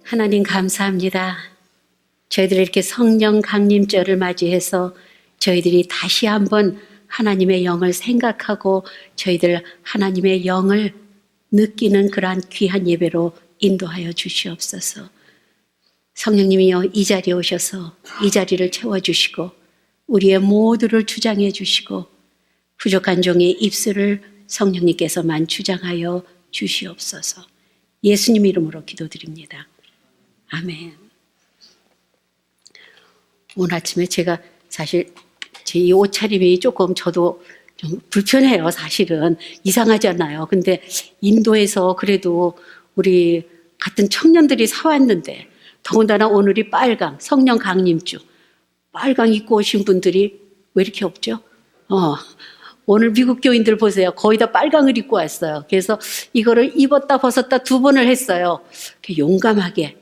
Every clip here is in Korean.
하나님 감사합니다. 저희들이 이렇게 성령 강림절을 맞이해서 저희들이 다시 한번 하나님의 영을 생각하고 저희들 하나님의 영을 느끼는 그러한 귀한 예배로 인도하여 주시옵소서. 성령님이여 이 자리에 오셔서 이 자리를 채워주시고 우리의 모두를 주장해 주시고 부족한 종의 입술을 성령님께서만 주장하여 주시옵소서. 예수님 이름으로 기도드립니다. 아멘. 오늘 아침에 제가 사실 제 이 옷차림이 조금 저도 좀 불편해요. 사실은 이상하잖아요. 근데 인도에서 그래도 우리 같은 청년들이 사왔는데 더군다나 오늘이 빨강 성령 강림주 빨강 입고 오신 분들이 왜 이렇게 없죠? 오늘 미국 교인들 보세요. 거의 다 빨강을 입고 왔어요. 그래서 이거를 입었다 벗었다 2번을 했어요. 용감하게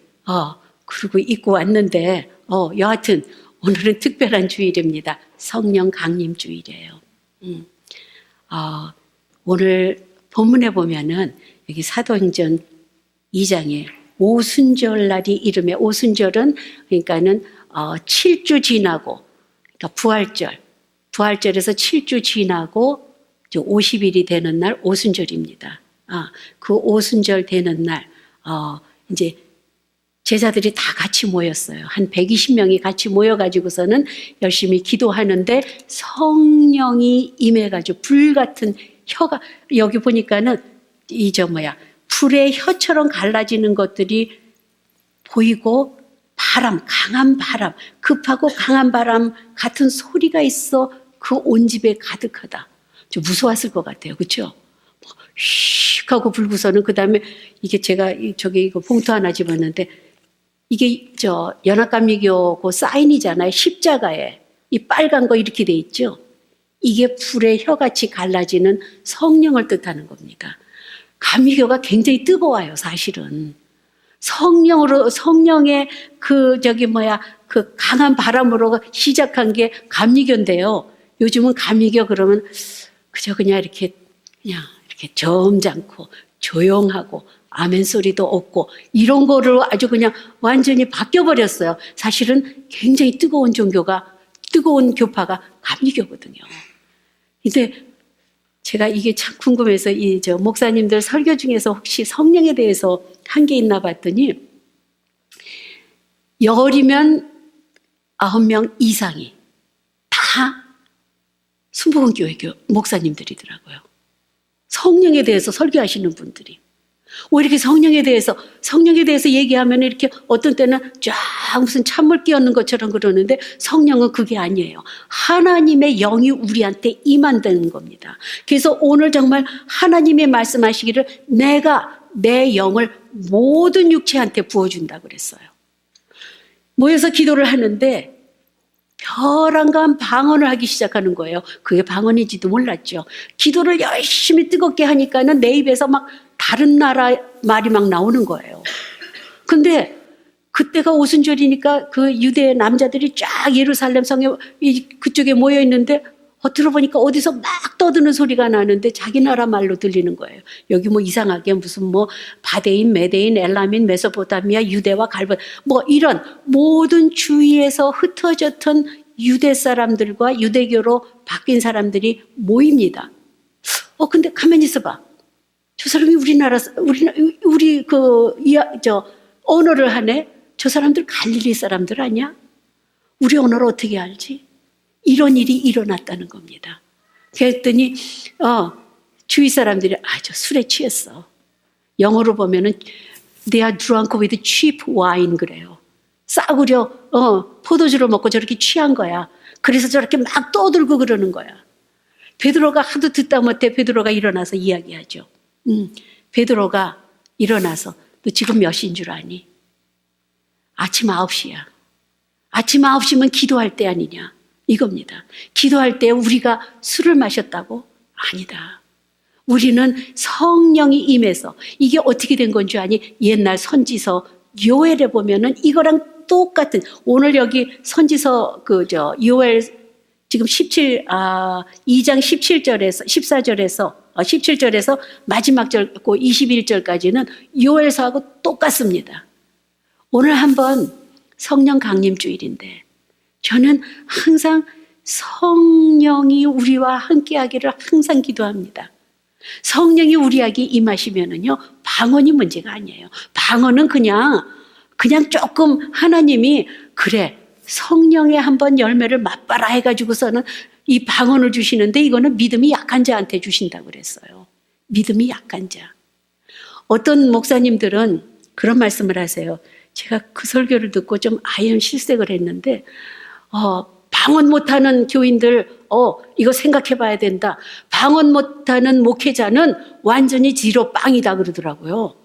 그리고 입고 왔는데 여하튼 오늘은 특별한 주일입니다. 성령 강림 주일이에요. 오늘 본문에 보면은 여기 사도행전 2장에 오순절 날이 이름에 오순절은 그러니까는 7주 지나고 그러니까 부활절에서 7주 지나고 50일이 되는 날 오순절입니다. 그 오순절 되는 날 이제 제자들이 다 같이 모였어요. 한 120명이 같이 모여가지고서는 열심히 기도하는데 성령이 임해가지고 불같은 혀가 여기 보니까는 불의 혀처럼 갈라지는 것들이 보이고 강한 바람, 급하고 강한 바람 같은 소리가 있어 그 온 집에 가득하다. 좀 무서웠을 것 같아요. 그렇죠? 휙 하고 불고서는 그 다음에 이게 제가 이거 봉투 하나 집었는데 이게 연합감리교 그 사인이잖아요. 십자가에 이 빨간 거 이렇게 돼 있죠. 이게 불의 혀같이 갈라지는 성령을 뜻하는 겁니다. 감리교가 굉장히 뜨거워요. 사실은 성령의 그 강한 바람으로 시작한 게 감리교인데요. 요즘은 감리교 그러면 그냥 이렇게 점잖고 조용하고 아멘 소리도 없고 이런 거를 아주 그냥 완전히 바뀌어버렸어요. 사실은 굉장히 뜨거운 교파가 감리교거든요. 근데 제가 이게 참 궁금해서 목사님들 설교 중에서 혹시 성령에 대해서 한 게 있나 봤더니 열이면 9명 이상이 다 순복음교회 목사님들이더라고요. 성령에 대해서 설교하시는 분들이. 왜 이렇게 성령에 대해서 얘기하면 이렇게 어떤 때는 쫙 무슨 찬물 끼얹는 것처럼 그러는데 성령은 그게 아니에요. 하나님의 영이 우리한테 임한다는 겁니다. 그래서 오늘 정말 하나님의 말씀하시기를 내가 내 영을 모든 육체한테 부어준다 그랬어요. 모여서 기도를 하는데 벼랑간 방언을 하기 시작하는 거예요. 그게 방언인지도 몰랐죠. 기도를 열심히 뜨겁게 하니까는 내 입에서 막 다른 나라 말이 막 나오는 거예요. 근데 그때가 오순절이니까 그 유대 남자들이 쫙 예루살렘 성에 그쪽에 모여 있는데 들어보니까 어디서 막 떠드는 소리가 나는데 자기 나라 말로 들리는 거예요. 여기 이상하게 무슨 바데인, 메데인, 엘라민, 메소포타미아, 유대와 갈보 이런 모든 주위에서 흩어졌던 유대 사람들과 유대교로 바뀐 사람들이 모입니다. 근데 가만히 있어봐. 저 사람이 우리 언어를 하네? 저 사람들 갈릴리 사람들 아니야? 우리 언어를 어떻게 알지? 이런 일이 일어났다는 겁니다. 그랬더니 주위 사람들이 저 술에 취했어. 영어로 보면은 they are drunk with cheap wine 그래요. 싸구려 포도주를 먹고 저렇게 취한 거야. 그래서 저렇게 막 떠들고 그러는 거야. 베드로가 하도 듣다 못해 베드로가 일어나서 이야기하죠. 베드로가 일어나서 너 지금 몇 시인 줄 아니? 아침 9시야. 아침 9시면 기도할 때 아니냐? 이겁니다. 기도할 때 우리가 술을 마셨다고? 아니다. 우리는 성령이 임해서 이게 어떻게 된 건 줄 아니? 옛날 선지서 요엘에 보면은 이거랑 똑같은 오늘 여기 선지서 요엘 지금 2장 17절에서 14절에서 17절에서 마지막 절 21절까지는 요엘서하고 똑같습니다. 오늘 한번 성령 강림 주일인데 저는 항상 성령이 우리와 함께 하기를 항상 기도합니다. 성령이 우리에게 임하시면은요, 방언이 문제가 아니에요. 방언은 그냥 조금 하나님이 그래, 성령의 한번 열매를 맛봐라 해가지고서는 이 방언을 주시는데 이거는 믿음이 약한 자한테 주신다고 그랬어요. 믿음이 약한 자. 어떤 목사님들은 그런 말씀을 하세요. 제가 그 설교를 듣고 좀 아연 실색을 했는데, 방언 못하는 교인들, 이거 생각해 봐야 된다. 방언 못하는 목회자는 완전히 지로 빵이다 그러더라고요.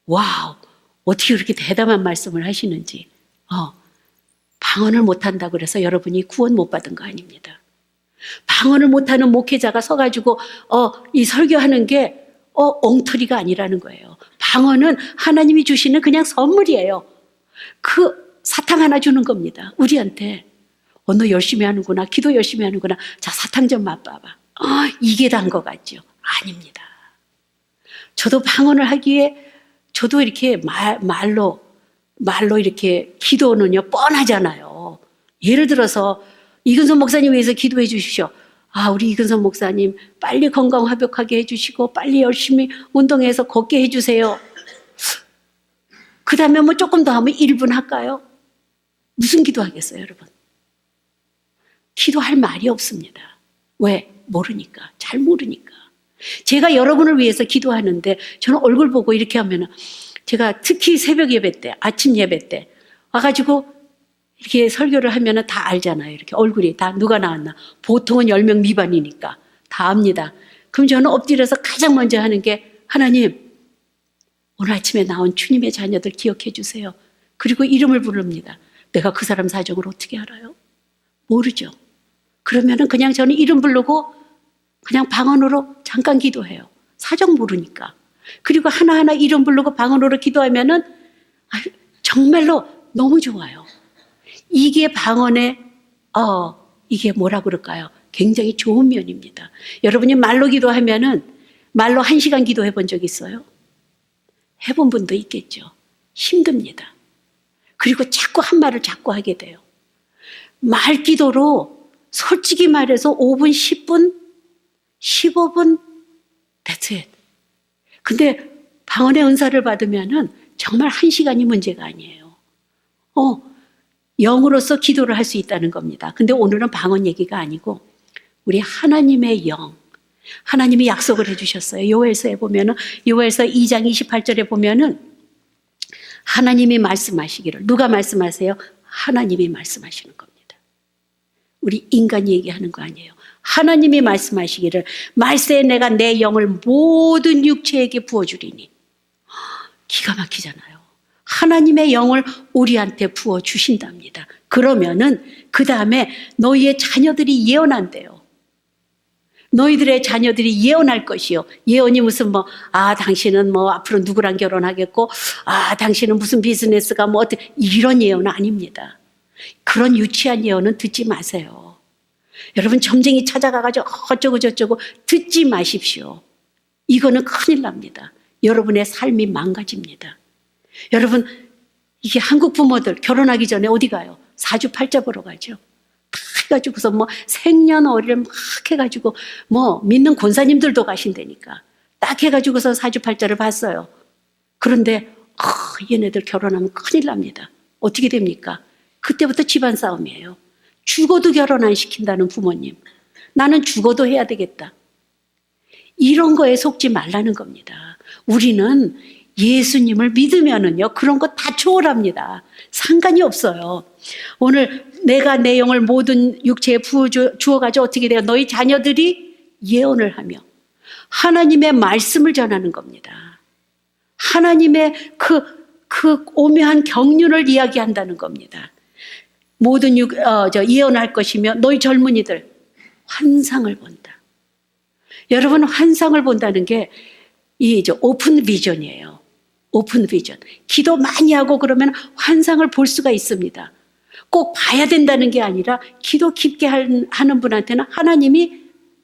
와우, 어떻게 그렇게 대담한 말씀을 하시는지. 방언을 못한다고 그래서 여러분이 구원 못 받은 거 아닙니다. 방언을 못하는 목회자가 서가지고 이 설교하는 게 엉터리가 아니라는 거예요. 방언은 하나님이 주시는 그냥 선물이에요. 그 사탕 하나 주는 겁니다. 우리한테. 너 열심히 하는구나. 기도 열심히 하는구나. 자, 사탕 좀 맛봐봐. 이게 단 것 같죠? 아닙니다. 저도 방언을 하기에 저도 이렇게 말로 이렇게 기도는요, 뻔하잖아요. 예를 들어서 이근선 목사님 위해서 기도해 주십시오. 우리 이근선 목사님 빨리 건강 회복하게 해주시고 빨리 열심히 운동해서 걷게 해주세요. 그 다음에 뭐 조금 더 하면 1분 할까요? 무슨 기도하겠어요, 여러분? 기도할 말이 없습니다. 왜? 모르니까. 잘 모르니까. 제가 여러분을 위해서 기도하는데 저는 얼굴 보고 이렇게 하면은 제가 특히 새벽 예배 때, 아침 예배 때 와가지고 이렇게 설교를 하면은 다 알잖아요. 이렇게 얼굴이 다 누가 나왔나. 보통은 10명 미만이니까 다 압니다. 그럼 저는 엎드려서 가장 먼저 하는 게 하나님, 오늘 아침에 나온 주님의 자녀들 기억해 주세요. 그리고 이름을 부릅니다. 내가 그 사람 사정을 어떻게 알아요? 모르죠. 그러면은 그냥 저는 이름 부르고 그냥 방언으로 잠깐 기도해요. 사정 모르니까. 그리고 하나하나 이름 부르고 방언으로 기도하면은 정말로 너무 좋아요. 이게 방언의 이게 뭐라 그럴까요? 굉장히 좋은 면입니다. 여러분이 말로 기도하면은 말로 1시간 기도해 본 적 있어요? 해본 분도 있겠죠. 힘듭니다. 그리고 자꾸 한 말을 자꾸 하게 돼요. 말 기도로 솔직히 말해서 5분, 10분, 15분, that's it. 근데 방언의 은사를 받으면은 정말 1시간이 문제가 아니에요. 영으로서 기도를 할 수 있다는 겁니다. 근데 오늘은 방언 얘기가 아니고 우리 하나님의 영, 하나님이 약속을 해주셨어요. 요엘서에 보면은 요엘서 2장 28절에 보면은 하나님이 말씀하시기를, 누가 말씀하세요? 하나님이 말씀하시는 겁니다. 우리 인간이 얘기하는 거 아니에요. 하나님이 말씀하시기를 말세에 내가 내 영을 모든 육체에게 부어주리니. 기가 막히잖아요. 하나님의 영을 우리한테 부어주신답니다. 그러면은 그 다음에 너희의 자녀들이 예언한대요. 너희들의 자녀들이 예언할 것이요. 예언이 무슨 당신은 앞으로 누구랑 결혼하겠고, 당신은 무슨 비즈니스가 이런 예언은 아닙니다. 그런 유치한 예언은 듣지 마세요. 여러분 점쟁이 찾아가가지고 어쩌고 저쩌고 듣지 마십시오. 이거는 큰일 납니다. 여러분의 삶이 망가집니다. 여러분, 이게 한국 부모들 결혼하기 전에 어디 가요? 사주팔자 보러 가죠. 다 해가지고서 생년월일 막 해가지고 믿는 권사님들도 가신다니까. 딱 해가지고서 사주팔자를 봤어요. 그런데 얘네들 결혼하면 큰일 납니다. 어떻게 됩니까? 그때부터 집안 싸움이에요. 죽어도 결혼 안 시킨다는 부모님. 나는 죽어도 해야 되겠다. 이런 거에 속지 말라는 겁니다. 우리는 예수님을 믿으면은요, 그런 거 다 초월합니다. 상관이 없어요. 오늘 내가 내 영을 모든 육체에 주어가지고 어떻게 돼요? 너희 자녀들이 예언을 하며 하나님의 말씀을 전하는 겁니다. 하나님의 그 오묘한 경륜을 이야기한다는 겁니다. 모든 예언할 것이며 너희 젊은이들 환상을 본다. 여러분, 환상을 본다는 게 오픈 비전이에요. 오픈 비전. 기도 많이 하고 그러면 환상을 볼 수가 있습니다. 꼭 봐야 된다는 게 아니라 기도 깊게 하는 분한테는 하나님이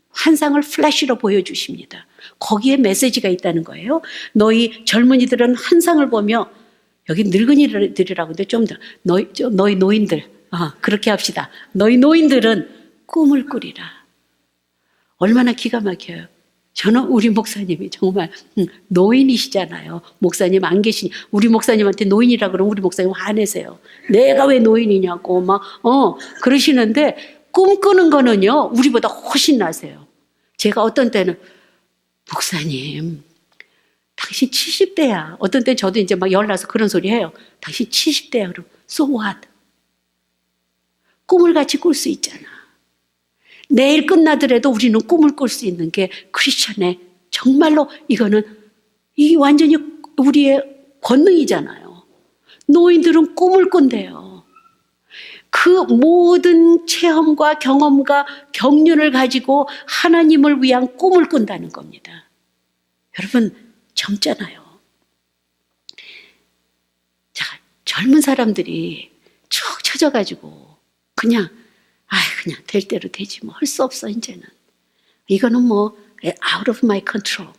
환상을 플래시로 보여주십니다. 거기에 메시지가 있다는 거예요. 너희 젊은이들은 환상을 보며, 여기 늙은이들이라고 하는데 좀 더 너희 노인들 그렇게 합시다. 너희 노인들은 꿈을 꾸리라. 얼마나 기가 막혀요. 저는 우리 목사님이 정말 노인이시잖아요. 목사님 안 계시니 우리 목사님한테 노인이라 그러면 우리 목사님 화내세요. 내가 왜 노인이냐고 막 그러시는데 꿈꾸는 거는요 우리보다 훨씬 나세요. 제가 어떤 때는 목사님 당신 70대야. 어떤 때 저도 이제 막 열나서 그런 소리 해요. 당신 70대야. 그럼 so what? 꿈을 같이 꿀 수 있잖아. 내일 끝나더라도 우리는 꿈을 꿀 수 있는 게 크리스천의 정말로 이거는 이 완전히 우리의 권능이잖아요. 노인들은 꿈을 꾼대요. 그 모든 체험과 경험과 경륜을 가지고 하나님을 위한 꿈을 꾼다는 겁니다. 여러분 젊잖아요. 자, 젊은 사람들이 쭉 쳐져가지고 그냥 될 대로 되지 뭐 할 수 없어 이제는. 이거는 뭐 out of my control.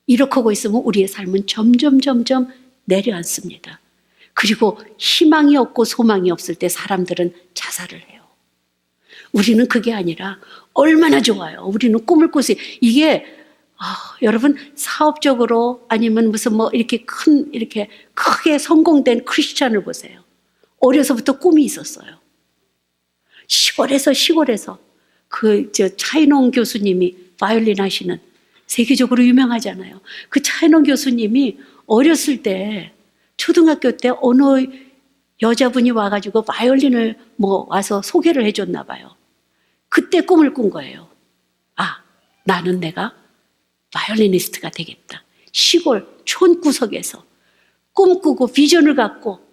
이렇게 하고 있으면 우리의 삶은 점점 내려앉습니다. 그리고 희망이 없고 소망이 없을 때 사람들은 자살을 해요. 우리는 그게 아니라 얼마나 좋아요. 우리는 꿈을 꿀 수 이게 여러분 사업적으로 아니면 무슨 뭐 이렇게 이렇게 크게 성공된 크리스찬을 보세요. 어려서부터 꿈이 있었어요. 시골에서 차인홍 교수님이 바이올린 하시는 세계적으로 유명하잖아요. 그 차인홍 교수님이 어렸을 때 초등학교 때 어느 여자분이 와가지고 바이올린을 와서 소개를 해줬나 봐요. 그때 꿈을 꾼 거예요. 나는 내가 바이올리니스트가 되겠다. 시골 촌구석에서 꿈꾸고 비전을 갖고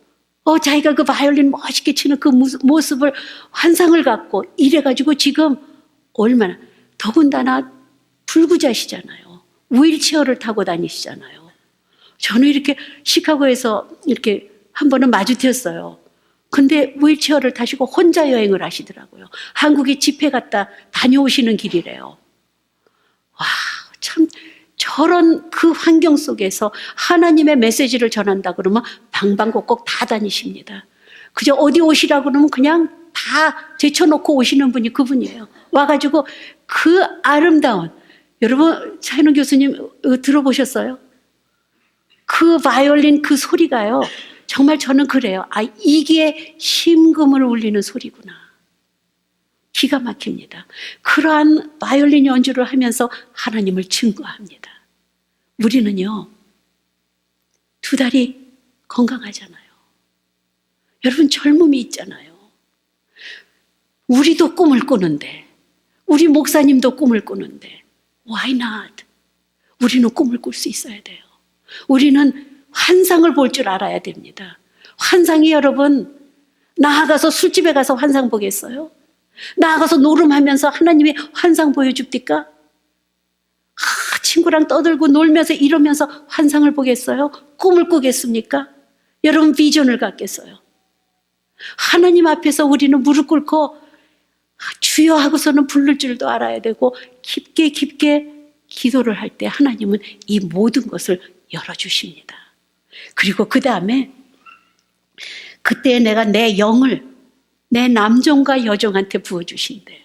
자기가 그 바이올린 멋있게 치는 그 모습을 환상을 갖고 이래가지고 지금 얼마나 더군다나 불구자시잖아요. 휠체어를 타고 다니시잖아요. 저는 이렇게 시카고에서 이렇게 한 번은 마주쳤어요. 근데 휠체어를 타시고 혼자 여행을 하시더라고요. 한국에 집회 갔다 다녀오시는 길이래요. 와, 참 저런 그 환경 속에서 하나님의 메시지를 전한다 그러면 방방곡곡 다 다니십니다. 그저 어디 오시라 그러면 그냥 다 제쳐놓고 오시는 분이 그분이에요. 와가지고 그 아름다운, 여러분 차인홍 교수님 들어보셨어요? 그 바이올린 그 소리가요 정말 저는 그래요. 이게 심금을 울리는 소리구나. 기가 막힙니다. 그러한 바이올린 연주를 하면서 하나님을 증거합니다. 우리는요 2다리 건강하잖아요. 여러분 젊음이 있잖아요. 우리도 꿈을 꾸는데, 우리 목사님도 꿈을 꾸는데 why not? 우리는 꿈을 꿀 수 있어야 돼요. 우리는 환상을 볼 줄 알아야 됩니다. 환상이 여러분 나아가서 술집에 가서 환상 보겠어요? 나아가서 노름하면서 하나님의 환상 보여줍니까? 친구랑 떠들고 놀면서 이러면서 환상을 보겠어요? 꿈을 꾸겠습니까? 여러분 비전을 갖겠어요? 하나님 앞에서 우리는 무릎 꿇고 주여 하고서는 부를 줄도 알아야 되고 깊게 기도를 할 때 하나님은 이 모든 것을 열어주십니다. 그리고 그 다음에 그때 내가 내 영을 내 남종과 여종한테 부어주신대요.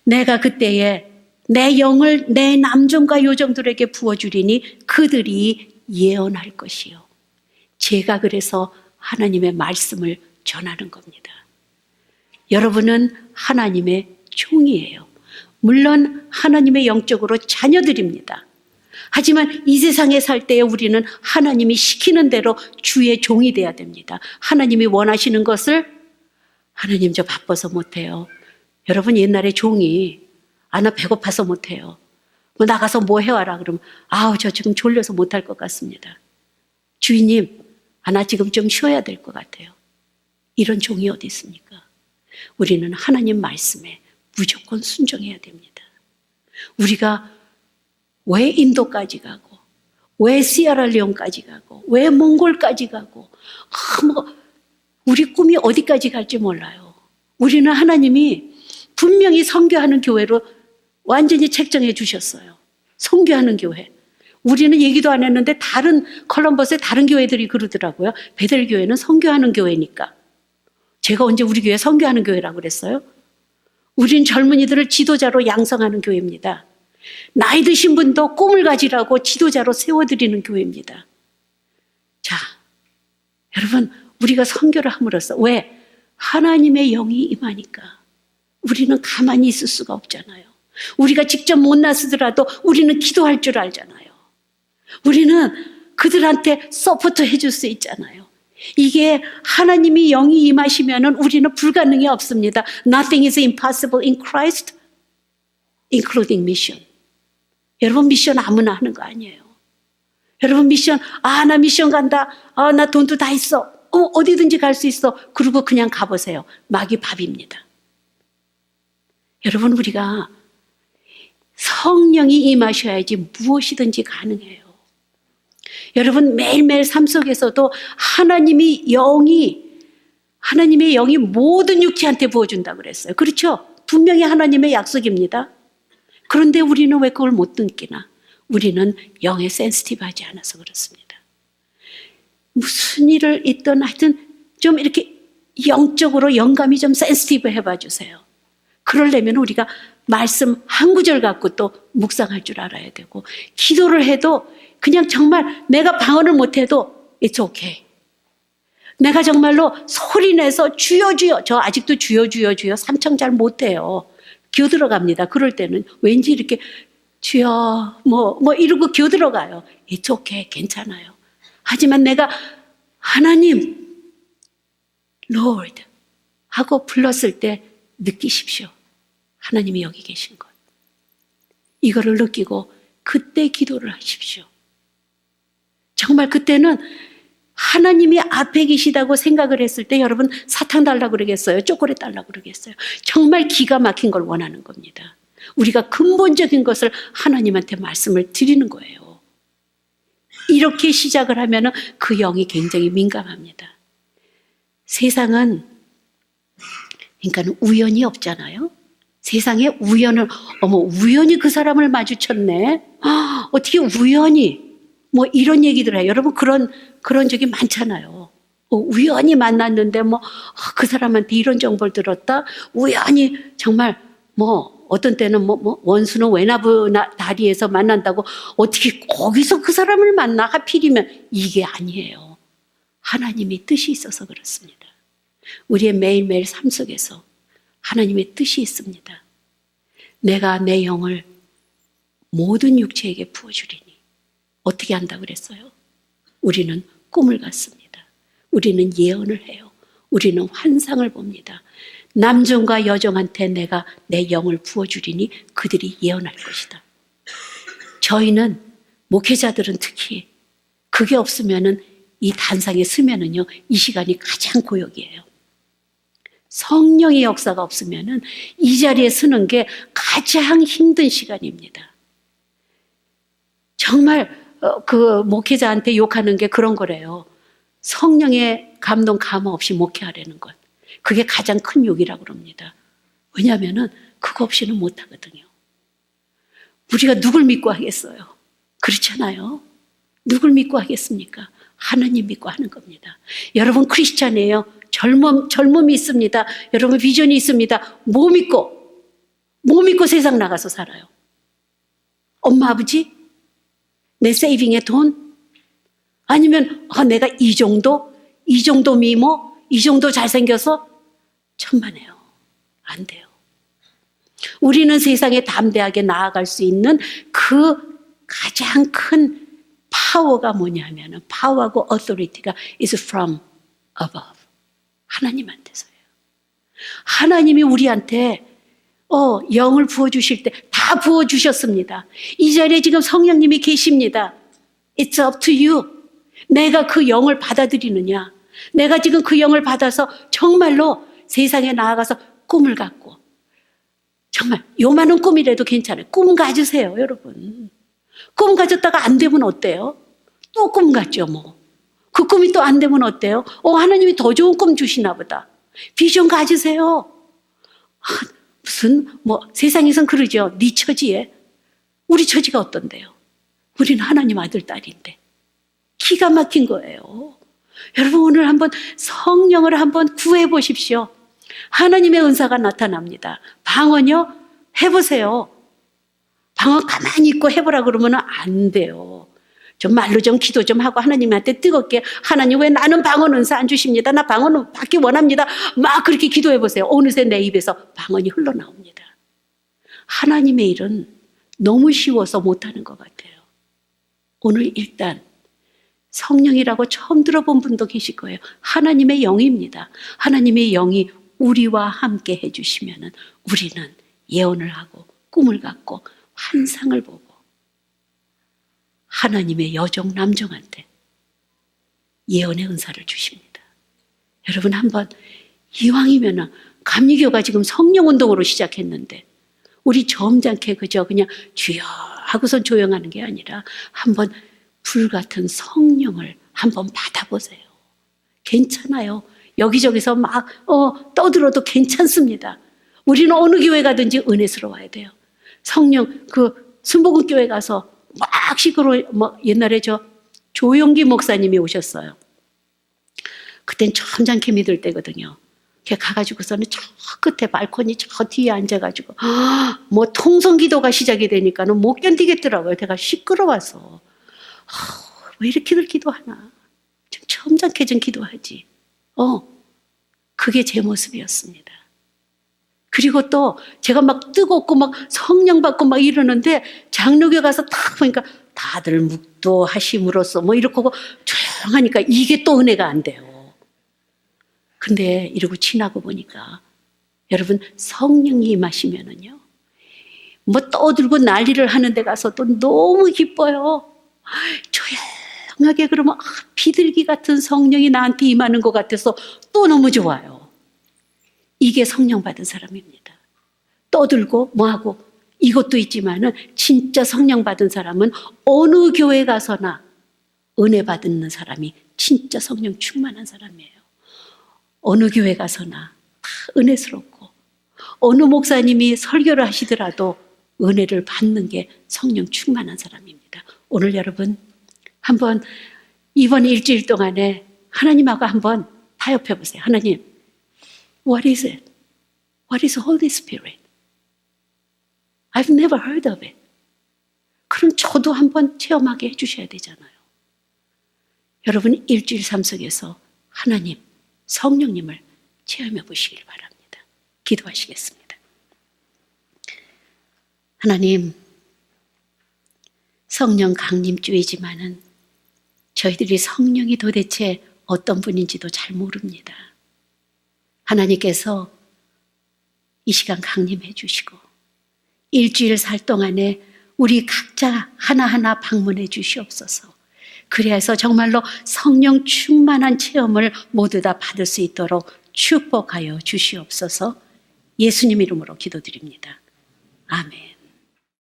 내가 그때에 내 영을 내 남종과 여종들에게 부어주리니 그들이 예언할 것이요. 제가 그래서 하나님의 말씀을 전하는 겁니다. 여러분은 하나님의 종이에요. 물론 하나님의 영적으로 자녀들입니다. 하지만 이 세상에 살 때에 우리는 하나님이 시키는 대로 주의 종이 돼야 됩니다. 하나님이 원하시는 것을 하나님 저 바빠서 못해요. 여러분 옛날에 종이 나 배고파서 못해요. 나가서 뭐 해와라 그러면 저 지금 졸려서 못할 것 같습니다. 주인님 나 지금 좀 쉬어야 될 것 같아요. 이런 종이 어디 있습니까? 우리는 하나님 말씀에 무조건 순종해야 됩니다. 우리가 왜 인도까지 가고 왜 시에라리온까지 가고 왜 몽골까지 가고 우리 꿈이 어디까지 갈지 몰라요. 우리는 하나님이 분명히 선교하는 교회로 완전히 책정해 주셨어요. 선교하는 교회. 우리는 얘기도 안 했는데 다른 컬럼버스의 다른 교회들이 그러더라고요. 베델교회는 선교하는 교회니까. 제가 언제 우리 교회 선교하는 교회라고 그랬어요? 우린 젊은이들을 지도자로 양성하는 교회입니다. 나이 드신 분도 꿈을 가지라고 지도자로 세워드리는 교회입니다. 자, 여러분, 우리가 선교를 함으로써 왜? 하나님의 영이 임하니까. 우리는 가만히 있을 수가 없잖아요. 우리가 직접 못 나서더라도 우리는 기도할 줄 알잖아요. 우리는 그들한테 서포트 해줄 수 있잖아요. 이게 하나님이 영이 임하시면은 우리는 불가능이 없습니다. Nothing is impossible in Christ, including mission. 여러분 미션 아무나 하는 거 아니에요. 여러분 미션, 나 미션 간다. 나 돈도 다 있어. 어디든지 갈 수 있어. 그리고 그냥 가보세요. 막이 밥입니다. 여러분 우리가 성령이 임하셔야지 무엇이든지 가능해요. 여러분 매일매일 삶 속에서도 하나님의 영이 모든 육체한테 부어준다고 그랬어요. 그렇죠? 분명히 하나님의 약속입니다. 그런데 우리는 왜 그걸 못 느끼나? 우리는 영에 센시티브하지 않아서 그렇습니다. 무슨 일을 있든 하여튼 좀 이렇게 영적으로 영감이 좀 센시티브 해봐 주세요. 그러려면 우리가 말씀 한 구절 갖고 또 묵상할 줄 알아야 되고, 기도를 해도 그냥 정말 내가 방언을 못해도 it's okay. 내가 정말로 소리내서 주여 주여, 저 아직도 주여 주여 주여 삼청 잘 못해요. 기어 들어갑니다. 그럴 때는 왠지 이렇게 주여 뭐 이러고 기어 들어가요. it's okay, 괜찮아요. 하지만 내가 하나님 Lord 하고 불렀을 때 느끼십시오. 하나님이 여기 계신 것. 이거를 느끼고 그때 기도를 하십시오. 정말 그때는 하나님이 앞에 계시다고 생각을 했을 때 여러분 사탕 달라고 그러겠어요? 초콜릿 달라고 그러겠어요? 정말 기가 막힌 걸 원하는 겁니다. 우리가 근본적인 것을 하나님한테 말씀을 드리는 거예요. 이렇게 시작을 하면 그 영이 굉장히 민감합니다. 세상은 그러니까 우연이 없잖아요. 세상에 우연히 그 사람을 마주쳤네. 어떻게 우연히 뭐 이런 얘기들 해요. 여러분 그런 적이 많잖아요. 우연히 만났는데 그 사람한테 이런 정보를 들었다. 우연히 정말 어떤 때는 원수는 외나무 다리에서 만난다고 어떻게 거기서 그 사람을 만나 하필이면 이게 아니에요. 하나님의 뜻이 있어서 그렇습니다. 우리의 매일매일 삶 속에서 하나님의 뜻이 있습니다. 내가 내 영을 모든 육체에게 부어주리니. 어떻게 한다고 그랬어요? 우리는 꿈을 갖습니다. 우리는 예언을 해요. 우리는 환상을 봅니다. 남종과 여종한테 내가 내 영을 부어주리니 그들이 예언할 것이다. 저희는 목회자들은 특히 그게 없으면은 이 단상에 서면은요, 이 시간이 가장 고역이에요. 성령의 역사가 없으면은 이 자리에 서는 게 가장 힘든 시간입니다. 정말 그 목회자한테 욕하는 게 그런 거래요. 성령의 감동 감화 없이 목회하려는 것. 그게 가장 큰 욕이라고 그럽니다. 왜냐하면은 그거 없이는 못 하거든요. 우리가 누굴 믿고 하겠어요? 그렇잖아요. 누굴 믿고 하겠습니까? 하나님 믿고 하는 겁니다. 여러분 크리스찬이에요. 젊음이 있습니다. 여러분 비전이 있습니다. 뭐 믿고 세상 나가서 살아요? 엄마 아버지? 내 세이빙의 돈? 아니면 내가 이 정도 미모? 이 정도 잘생겨서? 천만에요. 안 돼요. 우리는 세상에 담대하게 나아갈 수 있는 그 가장 큰 파워가 뭐냐면 파워하고 authority가 is from above. 하나님한테서예요. 하나님이 우리한테 영을 부어주실 때 다 부어주셨습니다. 이 자리에 지금 성령님이 계십니다. It's up to you. 내가 그 영을 받아들이느냐. 내가 지금 그 영을 받아서 정말로 세상에 나아가서 꿈을 갖고 정말 요만한 꿈이라도 괜찮아요. 꿈 가지세요, 여러분. 꿈 가졌다가 안 되면 어때요? 또 꿈 같죠, 뭐. 그 꿈이 또 안 되면 어때요? 하나님이 더 좋은 꿈 주시나 보다. 비전 가지세요. 무슨 세상에선 그러죠. 네 처지에. 우리 처지가 어떤데요? 우리는 하나님 아들, 딸인데. 기가 막힌 거예요. 여러분, 오늘 한번 성령을 한번 구해 보십시오. 하나님의 은사가 나타납니다. 방언요? 해보세요. 방언 가만히 있고 해보라 그러면 안 돼요. 좀 말로 좀 기도 좀 하고 하나님한테 뜨겁게, 하나님 왜 나는 방언 은사 안 주십니다. 나 방언 받기 원합니다. 막 그렇게 기도해 보세요. 어느새 내 입에서 방언이 흘러나옵니다. 하나님의 일은 너무 쉬워서 못하는 것 같아요. 오늘 일단 성령이라고 처음 들어본 분도 계실 거예요. 하나님의 영입니다. 하나님의 영이 우리와 함께 해주시면 우리는 예언을 하고 꿈을 갖고 환상을 보고 하나님의 여종 남종한테 예언의 은사를 주십니다. 여러분, 한번 이왕이면 감리교가 지금 성령운동으로 시작했는데 우리 점잖게 그저 그냥 주여 하고선 조용하는 게 아니라 한번 불같은 성령을 한번 받아보세요. 괜찮아요. 여기저기서 막 떠들어도 괜찮습니다. 우리는 어느 교회 가든지 은혜스러워야 돼요. 성령, 순복음 교회 가서 막 시끄러워. 옛날에 조용기 목사님이 오셨어요. 그땐 점잖게 믿을 때거든요. 걔 가가지고서는 저 끝에 발코니 저 뒤에 앉아가지고 뭐 통성기도가 시작이 되니까는 못 견디겠더라고요. 걔가 시끄러워서. 왜 이렇게들 기도하나? 좀 점잖게 좀 기도하지. 그게 제 모습이었습니다. 그리고 또 제가 막 뜨겁고 막 성령 받고 막 이러는데 장로교 가서 딱 보니까 다들 묵도하심으로써 뭐 이렇게 하고 조용하니까 이게 또 은혜가 안 돼요. 근데 이러고 지나고 보니까 여러분, 성령이 임하시면은요, 뭐 떠들고 난리를 하는 데 가서 또 너무 기뻐요. 조용하게 그러면 비둘기 같은 성령이 나한테 임하는 것 같아서 또 너무 좋아요. 이게 성령 받은 사람입니다. 떠들고 뭐하고 이것도 있지만은 진짜 성령 받은 사람은 어느 교회 가서나 은혜 받는 사람이 진짜 성령 충만한 사람이에요. 어느 교회 가서나 다 은혜스럽고 어느 목사님이 설교를 하시더라도 은혜를 받는 게 성령 충만한 사람입니다. 오늘 여러분 한번 이번 일주일 동안에 하나님하고 한번 타협해 보세요. 하나님, what is it? What is Holy Spirit? I've never heard of it. 그럼 저도 한번 체험하게 해주셔야 되잖아요. 여러분, 일주일 삶 속에서 하나님, 성령님을 체험해 보시길 바랍니다. 기도하시겠습니다. 하나님, 성령 강림주의지만은 저희들이 성령이 도대체 어떤 분인지도 잘 모릅니다. 하나님께서 이 시간 강림해 주시고 일주일 살 동안에 우리 각자 하나하나 방문해 주시옵소서. 그래서 정말로 성령 충만한 체험을 모두 다 받을 수 있도록 축복하여 주시옵소서. 예수님 이름으로 기도드립니다. 아멘.